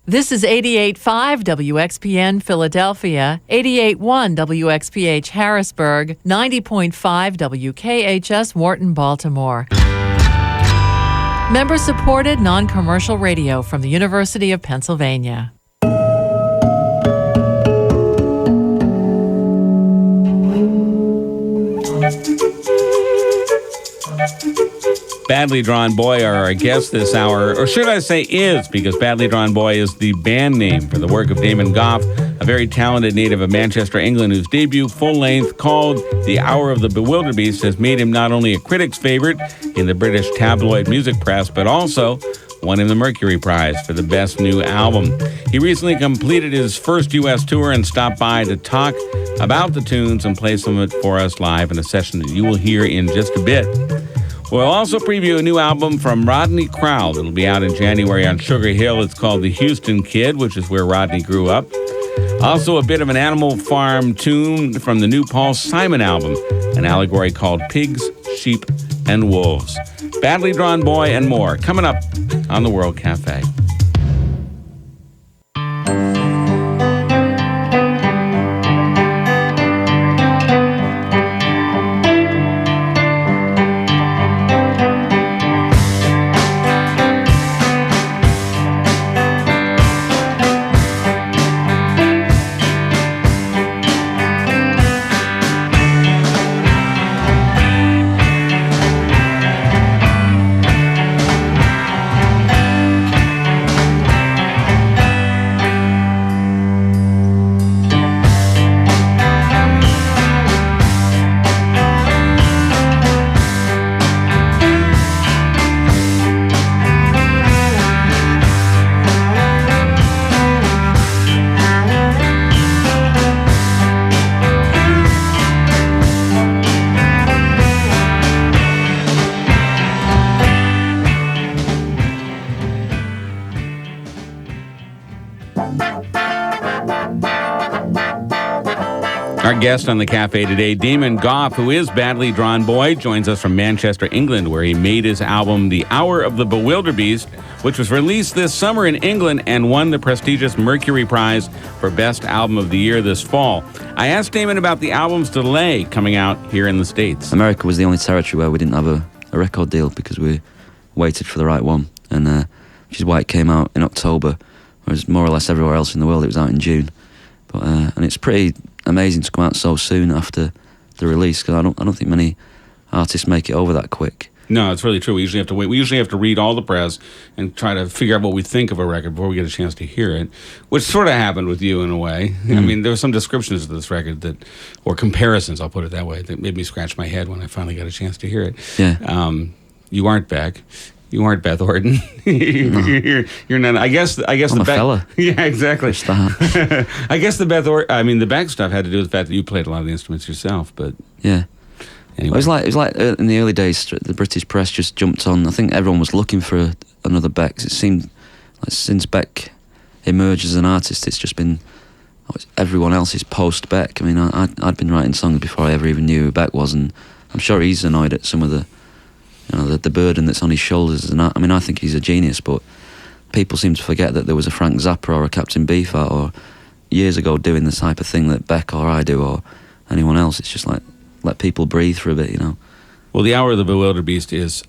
This is 88.5 WXPN Philadelphia, 88.1 WXPH Harrisburg, 90.5 WKHS Wharton, Baltimore. Member-supported non-commercial radio from the University of Pennsylvania. Badly Drawn Boy are our guest this hour, or should I say is, because Badly Drawn Boy is the band name for the work of Damon Gough, a very talented native of Manchester, England, whose debut full-length called The Hour of the Bewilderbeast has made him not only a critic's favorite in the British tabloid music press, but also won him the Mercury Prize for the best new album. He recently completed his first U.S. tour and stopped by to talk about the tunes and play some of it for us live in a session that you will hear in just a bit. We'll also preview a new album from Rodney Crowell. It'll be out in January on Sugar Hill. It's called The Houston Kid, which is where Rodney grew up. Also a bit of an Animal Farm tune from the new Paul Simon album, an allegory called Pigs, Sheep, and Wolves. Badly Drawn Boy and more coming up on the World Café. Our guest on the Café today, Damon Gough, who is Badly Drawn Boy, joins us from Manchester, England, where he made his album The Hour of the Bewilderbeast, which was released this summer in England and won the prestigious Mercury Prize for Best Album of the Year this fall. I asked Damon about the album's delay coming out here in the States. America was the only territory where we didn't have a record deal because we waited for the right one, and which is why it came out in October, whereas more or less everywhere else in the world it was out in June. But and it's pretty amazing to come out so soon after the release, because I don't think many artists make it over that quick. No, it's really true. We usually have to wait. We usually have to read all the press and try to figure out what we think of a record before we get a chance to hear it, which sort of happened with you in a way. I mean, there were some descriptions of this record that, or comparisons, I'll put it that way, that made me scratch my head when I finally got a chance to hear it. Yeah. You aren't Beck. You aren't Beth Orton. You're not. I guess I'm the a fella. Yeah, exactly. I guess the Beck stuff had to do with the fact that you played a lot of the instruments yourself. But yeah, anyway. It was like in the early days, the British press just jumped on. I think everyone was looking for another Beck. It seemed like since Beck emerged as an artist, it's just been everyone else's post Beck. I mean, I'd been writing songs before I ever even knew who Beck was, and I'm sure he's annoyed at some of the burden that's on his shoulders. And I think he's a genius, but people seem to forget that there was a Frank Zappa or a Captain Beefheart or years ago doing the type of thing that Beck or I do or anyone else. It's just like, let people breathe for a bit, you know. Well, The Hour of the Bewilderbeast is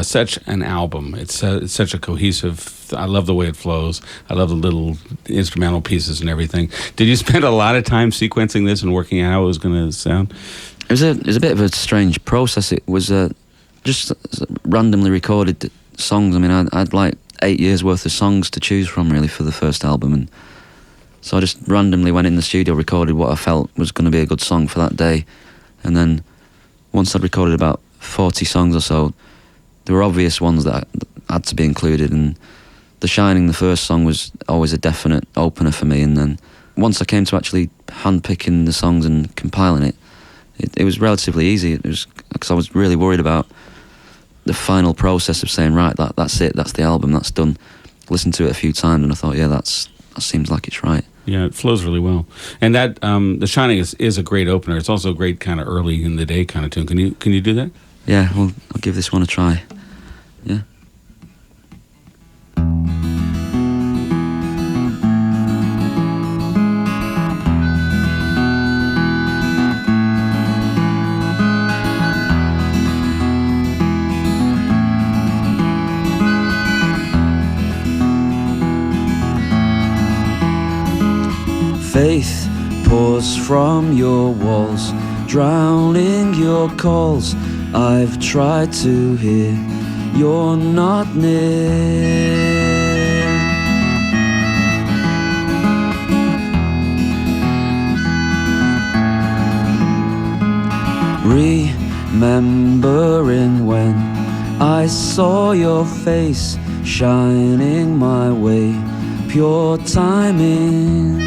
such an album. It's such a cohesive. I love the way it flows. I love the little instrumental pieces and everything. Did you spend a lot of time sequencing this and working out how it was going to sound? It was a bit of a strange process. It was just randomly recorded songs. I mean, I had like 8 years worth of songs to choose from really for the first album, and so I just randomly went in the studio, recorded what I felt was going to be a good song for that day, and then once I'd recorded about 40 songs or so, there were obvious ones that had to be included, and The Shining, the first song, was always a definite opener for me, and then once I came to actually handpicking the songs and compiling it was relatively easy. It was because I was really worried about the final process of saying, right, that's it, that's the album, that's done. Listened to it a few times and I thought, yeah, that seems like it's right. Yeah, it flows really well. And that The Shining is a great opener. It's also a great kind of early in the day kind of tune. Can you do that? Yeah, well, I'll give this one a try. Yeah. Faith pours from your walls, drowning your calls. I've tried to hear, you're not near. Remembering when I saw your face shining my way, pure timing.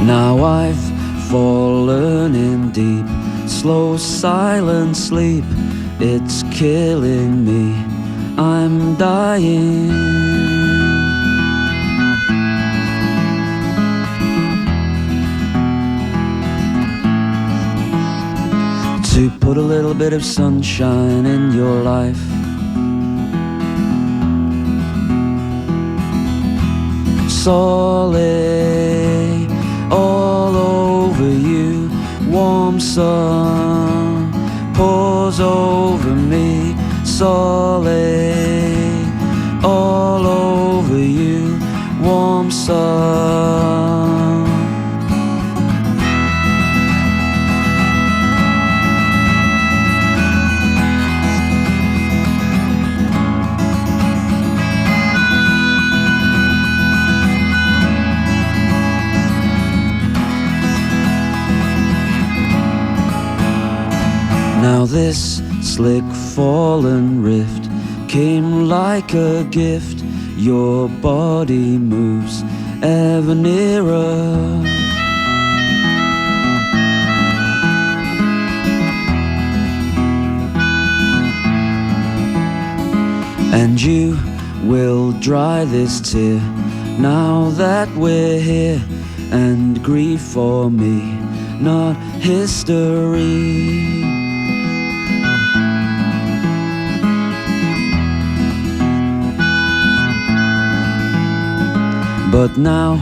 Now I've fallen in deep, slow silent sleep. It's killing me, I'm dying. To put a little bit of sunshine in your life. Solid all over you, warm sun pours over me. Solid all over you, warm sun. Now this slick fallen rift came like a gift. Your body moves ever nearer. And you will dry this tear now that we're here. And grief for me, not history. But now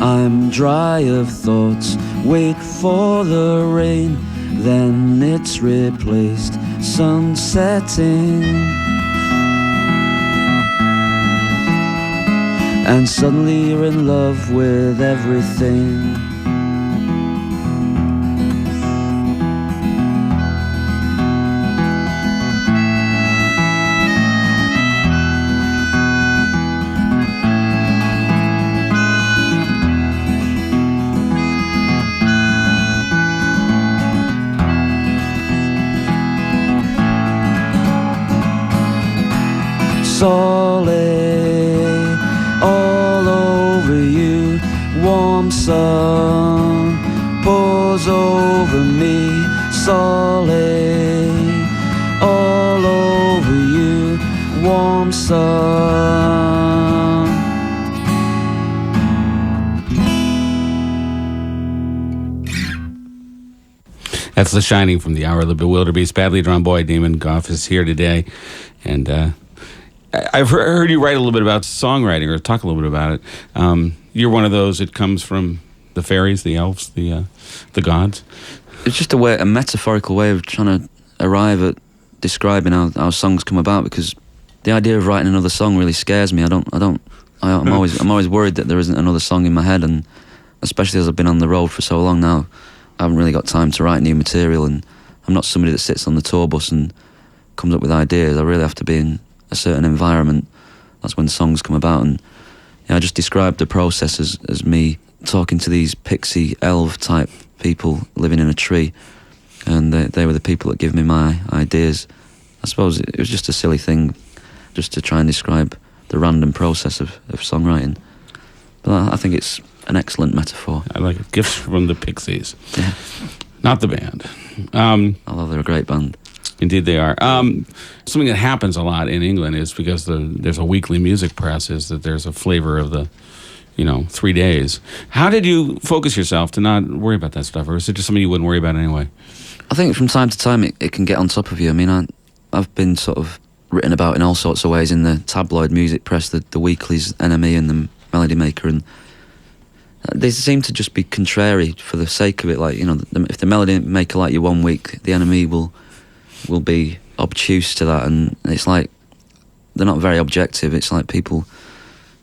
I'm dry of thoughts, wait for the rain, then it's replaced, sun setting. And suddenly you're in love with everything. Solid all over you, warm sun pours over me. Solid all over you, warm sun. That's The Shining from the Hour of the Bewilderbeast. Badly Drawn Boy, Damon Goff, is here today. And I've heard you write a little bit about songwriting, or talk a little bit about it. You're one of those that comes from the fairies, the elves, the gods. It's just a metaphorical way of trying to arrive at describing how songs come about, because the idea of writing another song really scares me. I'm always worried that there isn't another song in my head, and especially as I've been on the road for so long now, I haven't really got time to write new material, and I'm not somebody that sits on the tour bus and comes up with ideas. I really have to be in a certain environment. That's when songs come about. And I just described the process as me talking to these pixie elf type people living in a tree, and they were the people that give me my ideas. I suppose it was just a silly thing just to try and describe the random process of songwriting, but I think it's an excellent metaphor. I like it. Gifts from the Pixies. Yeah. Not the band. Although they're a great band. Indeed they are. Something that happens a lot in England is because there's a weekly music press, is that there's a flavor of the, 3 days. How did you focus yourself to not worry about that stuff? Or is it just something you wouldn't worry about anyway? I think from time to time it can get on top of you. I mean, I've been sort of written about in all sorts of ways in the tabloid music press, the weeklies, NME and the Melody Maker, and they seem to just be contrary for the sake of it. Like, if the Melody Maker like you one week, the NME will be obtuse to that, and it's like they're not very objective. It's like people,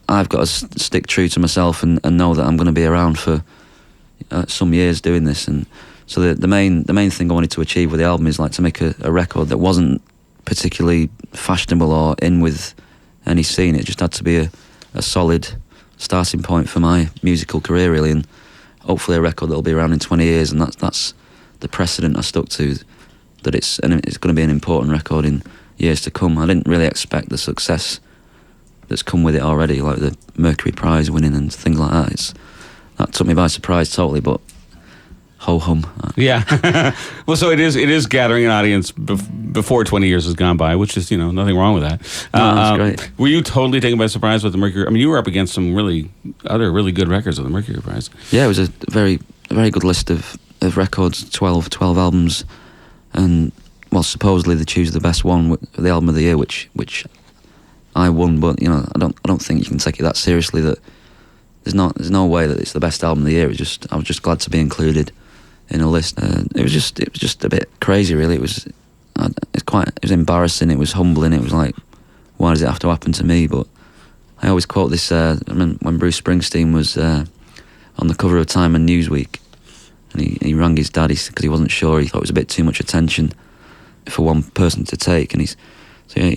I've got to stick true to myself and know that I'm going to be around for some years doing this. And so the main thing I wanted to achieve with the album is like to make a record that wasn't particularly fashionable or in with any scene. It just had to be a solid starting point for my musical career, really, and hopefully a record that'll be around in 20 years. And that's the precedent I stuck to, that it's going to be an important record in years to come. I didn't really expect the success that's come with it already, like the Mercury Prize winning and things like that. That took me by surprise totally, but ho-hum. Yeah. Well, so it is gathering an audience before 20 years has gone by, which is, nothing wrong with that. No, that's great. Were you totally taken by surprise with the Mercury? I mean, you were up against some really good records of the Mercury Prize. Yeah, it was a very good list of records, 12 albums, and, well, supposedly they choose the best one, the album of the year, which I won, but, I don't think you can take it that seriously, that there's no way that it's the best album of the year. I was just glad to be included in a list. It was just a bit crazy, really. It was embarrassing. It was humbling. It was like, why does it have to happen to me? But I always quote this. When Bruce Springsteen was on the cover of Time and Newsweek, and he rang his dad because he wasn't sure. He thought it was a bit too much attention for one person to take, and he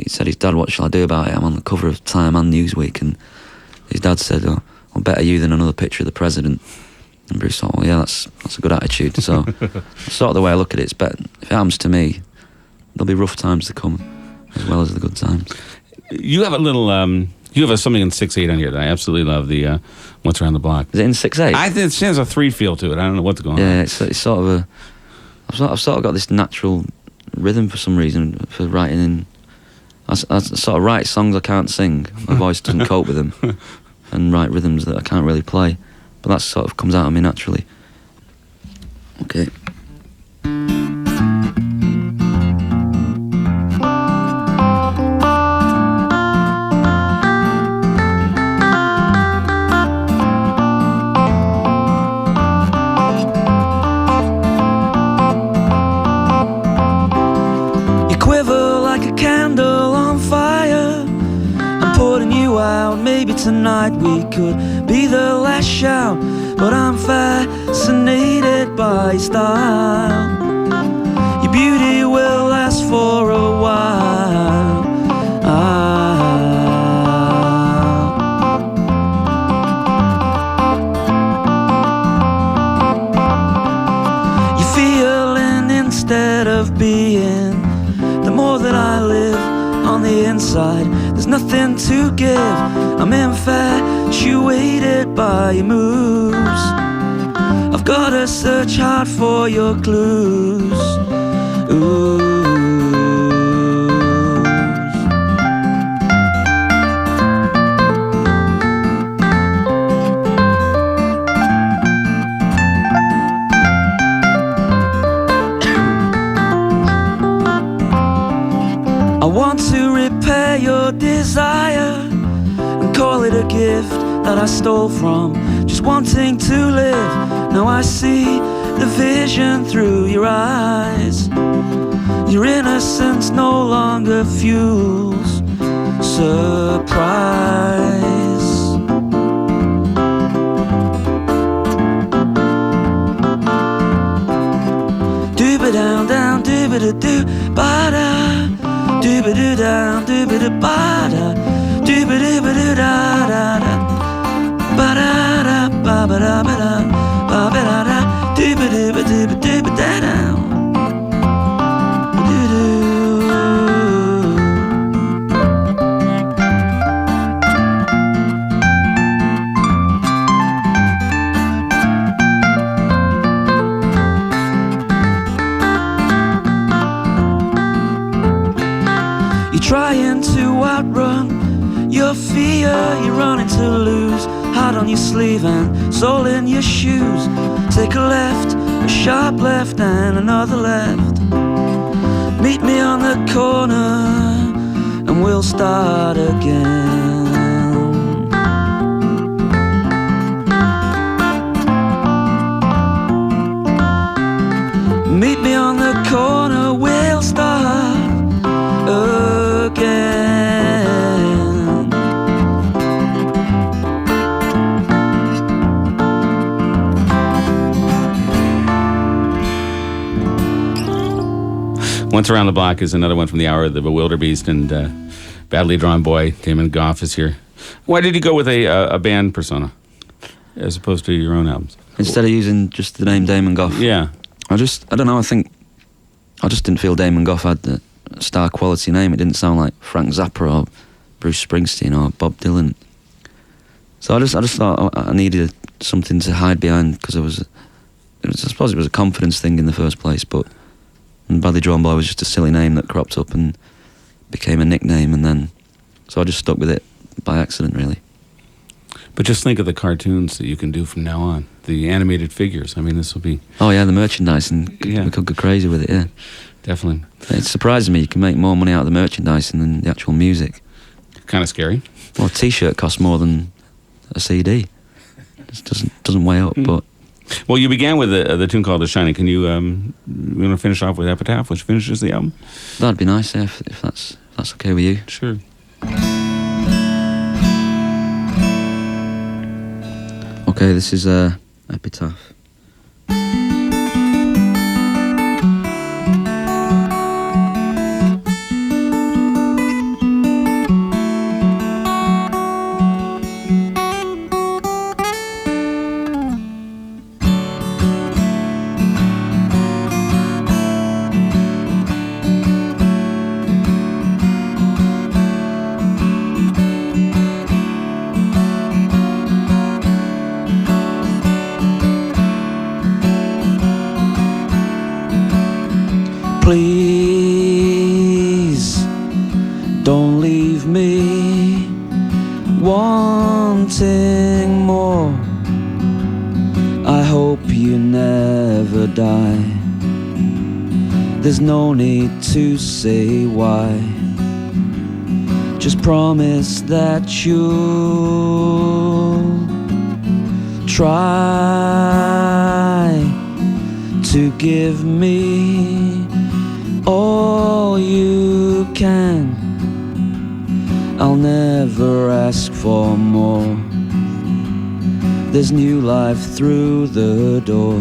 said, his dad, what shall I do about it? I'm on the cover of Time and Newsweek. And his dad said, well, better you than another picture of the president. And Bruce thought, well, yeah, that's a good attitude. So that's sort of the way I look at it. It's better, if it happens to me, there'll be rough times to come as well as the good times. You have a little, you have something in 6/8 on here that I absolutely love, the What's Around the Block. Is it in 6/8? I think it has a 3 feel to it. I don't know what's going on. Yeah, it's sort of I've sort of got this natural rhythm for some reason for writing in. I sort of write songs I can't sing. My voice doesn't cope with them. And write rhythms that I can't really play. But that sort of comes out of me naturally. Okay. You quiver like a candle on fire. I'm putting you out. Maybe tonight we could be the last shout, but I'm fascinated by your style. Your beauty will last for a while. You're feeling instead of being. The more that I live on the inside, there's nothing to give. I'm infatuated by your moves. I've gotta search hard for your clues. Ooh. I want to repair your desire and call it a gift that I stole from just wanting to live. Now I see the vision through your eyes. Your innocence no longer fuels surprise. Dooba-down, down, dooba-da-doo, ba-da. Dooba-doo-down, dooba-da-ba-da. Dooba-dooba-doo-da-da-da. Ba-da-da, ba-ba-da-ba-da. Ba-ba-da-da. Dooba-dooba-dooba-dooba-da-down. Trying to outrun your fear, you're running to lose. Heart on your sleeve and soul in your shoes. Take a left, a sharp left and another left. Meet me on the corner and we'll start again. Meet me on the corner, we'll start Once Around the Block is another one from the hour of the Bewilderbeast, and Badly Drawn Boy, Damon Goff, is here. Why did you go with a band persona as opposed to your own albums? Instead of using just the name Damon Goff? Yeah. I don't know, I think I just didn't feel Damon Goff had the star quality name. It didn't sound like Frank Zappa or Bruce Springsteen or Bob Dylan. So I just thought I needed something to hide behind, because I suppose it was a confidence thing in the first place, but Badly Drawn Boy was just a silly name that cropped up and became a nickname, and then so I just stuck with it by accident, really. But just think of the cartoons that you can do from now on. The animated figures. I mean, this will be... Oh yeah, the merchandising. Yeah. We could go crazy with it, yeah. Definitely. It surprises me you can make more money out of the merchandising than the actual music. Kind of scary. Well, a t-shirt costs more than a CD. It doesn't weigh up, but... Well, you began with the tune called The Shining. Can you want to finish off with Epitaph, which finishes the album? That'd be nice, yeah, if that's okay with you. Sure. Okay, this is Epitaph. Please don't leave me wanting more. I hope you never die. There's no need to say why. Just promise that you'll try to give me all you can. I'll never ask for more. There's new life through the door.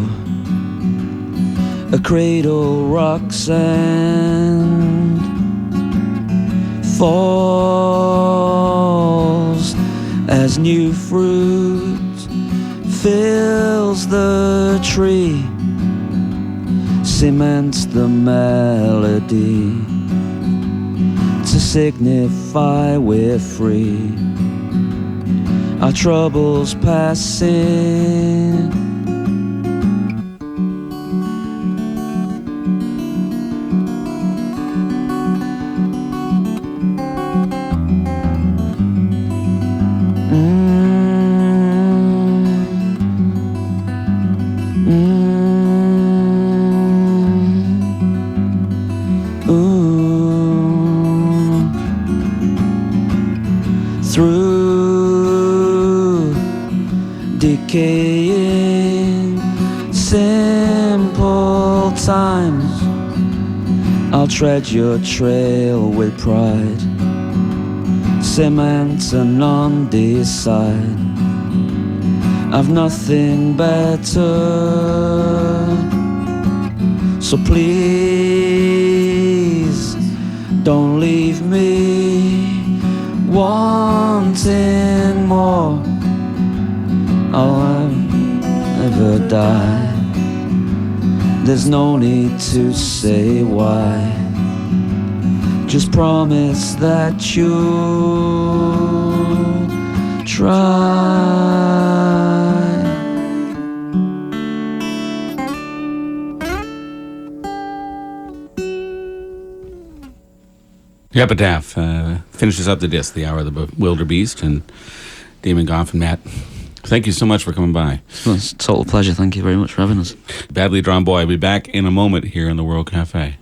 A cradle rocks and falls as new fruit fills the tree, cements the melody to signify we're free. Our troubles passing, through decaying simple times, I'll tread your trail with pride, cement and undecide. I've nothing better, so please don't leave me wanting more. I'll never die. There's no need to say why. Just promise that you'll try. Epitaph finishes up the disc, the hour of the Bewilderbeast, and Damon Goff and Matt. Thank you so much for coming by. Well, it's a total pleasure. Thank you very much for having us. Badly Drawn Boy. I'll be back in a moment here in the World Café.